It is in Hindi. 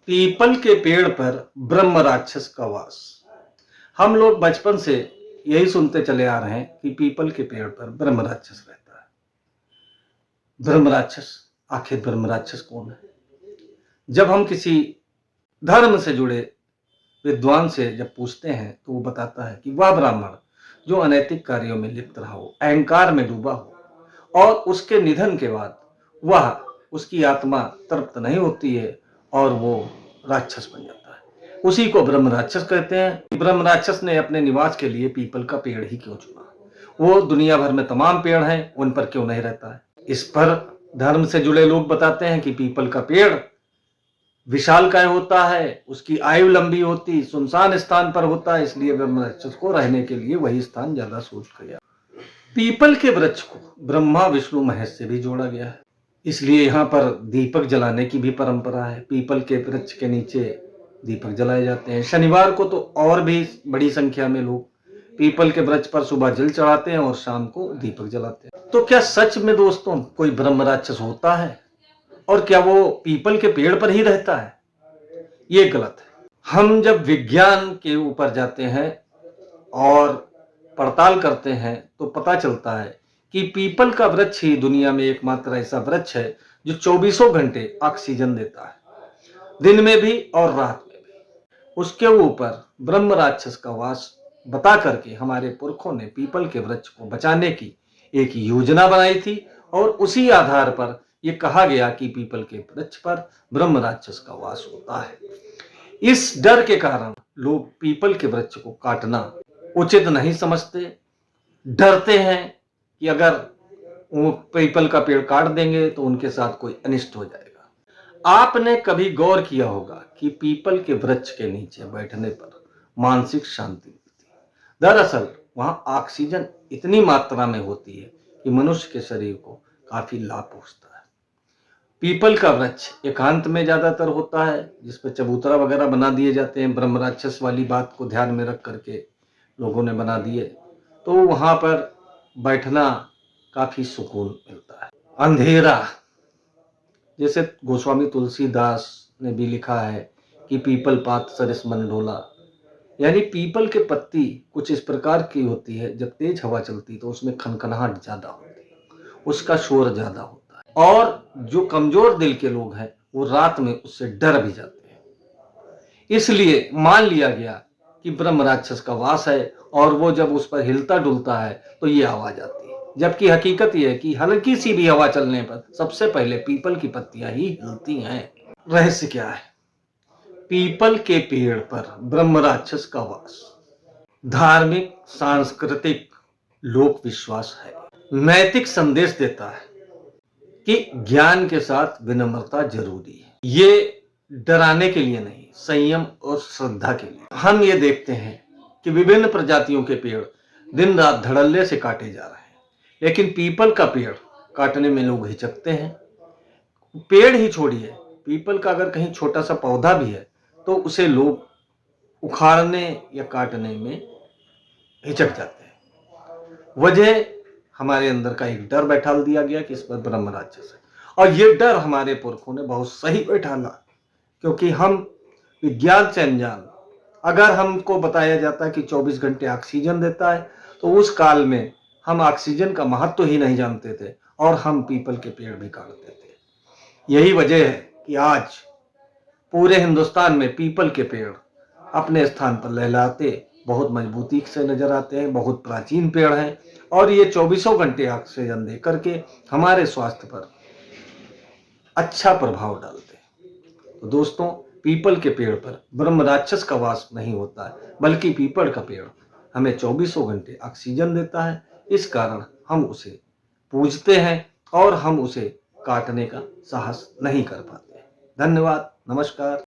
पीपल के पेड़ पर ब्रह्म राक्षस का वास। हम लोग बचपन से यही सुनते चले आ रहे हैं कि पीपल के पेड़ पर ब्रह्म राक्षस रहता है। ब्रह्म राक्षस, आखिर ब्रह्म राक्षस कौन है? जब हम किसी धर्म से जुड़े विद्वान से जब पूछते हैं तो वो बताता है कि वह ब्राह्मण जो अनैतिक कार्यों में लिप्त रहा हो, अहंकार में डूबा हो और उसके निधन के बाद वह उसकी आत्मा तृप्त नहीं होती है और वो राक्षस बन जाता है, उसी को ब्रह्म राक्षस कहते हैं। ब्रह्म राक्षस ने अपने निवास के लिए पीपल का पेड़ ही क्यों चुना? वो दुनिया भर में तमाम पेड़ हैं, उन पर क्यों नहीं रहता है? इस पर धर्म से जुड़े लोग बताते हैं कि पीपल का पेड़ विशालकाय होता है, उसकी आयु लंबी होती, सुनसान स्थान पर होता है, इसलिए ब्रह्म राक्षस को रहने के लिए वही स्थान ज्यादा सूट गया। पीपल के वृक्ष को ब्रह्मा विष्णु महेश से भी जोड़ा गया है, इसलिए यहाँ पर दीपक जलाने की भी परंपरा है। पीपल के वृक्ष के नीचे दीपक जलाए जाते हैं। शनिवार को तो और भी बड़ी संख्या में लोग पीपल के वृक्ष पर सुबह जल चढ़ाते हैं और शाम को दीपक जलाते हैं। तो क्या सच में दोस्तों कोई ब्रह्म राक्षस होता है? और क्या वो पीपल के पेड़ पर ही रहता है? ये गलत है। हम जब विज्ञान के ऊपर जाते हैं और पड़ताल करते हैं तो पता चलता है कि पीपल का वृक्ष ही दुनिया में एकमात्र ऐसा वृक्ष है जो 24 घंटे ऑक्सीजन देता है, दिन में भी और रात में भी। उसके ऊपर ब्रह्म राक्षस का वास बता करके हमारे पुरखों ने पीपल के वृक्ष को बचाने की एक योजना बनाई थी और उसी आधार पर यह कहा गया कि पीपल के वृक्ष पर ब्रह्म राक्षस का वास होता है। इस डर के कारण लोग पीपल के वृक्ष को काटना उचित नहीं समझते, डरते हैं कि अगर वो पीपल का पेड़ काट देंगे तो उनके साथ कोई अनिष्ट हो जाएगा। आपने कभी गौर किया होगा कि पीपल के वृक्ष के नीचे बैठने पर मानसिक शांति मिलती है। दरअसल वहां ऑक्सीजन इतनी मात्रा में होती है कि मनुष्य के शरीर को काफी लाभ पहुंचता है। पीपल का वृक्ष एकांत में ज्यादातर होता है, जिसपे चबूतरा वगैरह बना दिए जाते हैं। ब्रह्म राक्षस वाली बात को ध्यान में रख करके लोगों ने बना दिए, तो वहां पर बैठना काफी सुकून मिलता है। अंधेरा, जैसे गोस्वामी तुलसीदास ने भी लिखा है कि पीपल पात सरिस मन डोला, यानी पीपल के पत्ती कुछ इस प्रकार की होती है, जब तेज हवा चलती तो उसमें खनखनाहट ज्यादा होती है, उसका शोर ज्यादा होता है और जो कमजोर दिल के लोग हैं वो रात में उससे डर भी जाते हैं। इसलिए मान लिया गया कि ब्रह्म राक्षस का वास है और वो जब उस पर हिलता डुलता है तो ये आवाज आती है, जबकि हकीकत यह है कि हल्की सी भी हवा चलने पर सबसे पहले पीपल की पत्तियां ही हिलती हैं। रहस्य क्या है? पीपल के पेड़ पर ब्रह्म राक्षस का वास धार्मिक, सांस्कृतिक, लोक विश्वास है। नैतिक संदेश देता है कि ज्ञान के साथ विनम्रता जरूरी है। ये डराने के लिए नहीं, संयम और श्रद्धा के लिए। हम ये देखते हैं कि विभिन्न प्रजातियों के पेड़ दिन रात धड़ल्ले से काटे जा रहे हैं, लेकिन पीपल का पेड़ काटने में लोग हिचकते हैं। पेड़ ही छोड़िए, पीपल का अगर कहीं छोटा सा पौधा भी है तो उसे लोग उखाड़ने या काटने में हिचक जाते हैं। वजह हमारे अंदर का एक डर बैठा दिया गया कि इस पर ब्रह्म राक्षस है, और ये डर हमारे पुरखों ने बहुत सही बैठाला, क्योंकि हम विज्ञान से अनजान, अगर हमको बताया जाता है कि 24 घंटे ऑक्सीजन देता है तो उस काल में हम ऑक्सीजन का महत्व ही नहीं जानते थे और हम पीपल के पेड़ भी काटते थे। यही वजह है कि आज पूरे हिंदुस्तान में पीपल के पेड़ अपने स्थान पर लहलाते बहुत मजबूती से नजर आते हैं। बहुत प्राचीन पेड़ हैं और ये 24 घंटे ऑक्सीजन दे करके हमारे स्वास्थ्य पर अच्छा प्रभाव डालते हैं। तो दोस्तों, पीपल के पेड़ पर ब्रह्म राक्षस का वास नहीं होता है, बल्कि पीपल का पेड़ हमें 24 घंटे ऑक्सीजन देता है। इस कारण हम उसे पूजते हैं और हम उसे काटने का साहस नहीं कर पाते। धन्यवाद, नमस्कार।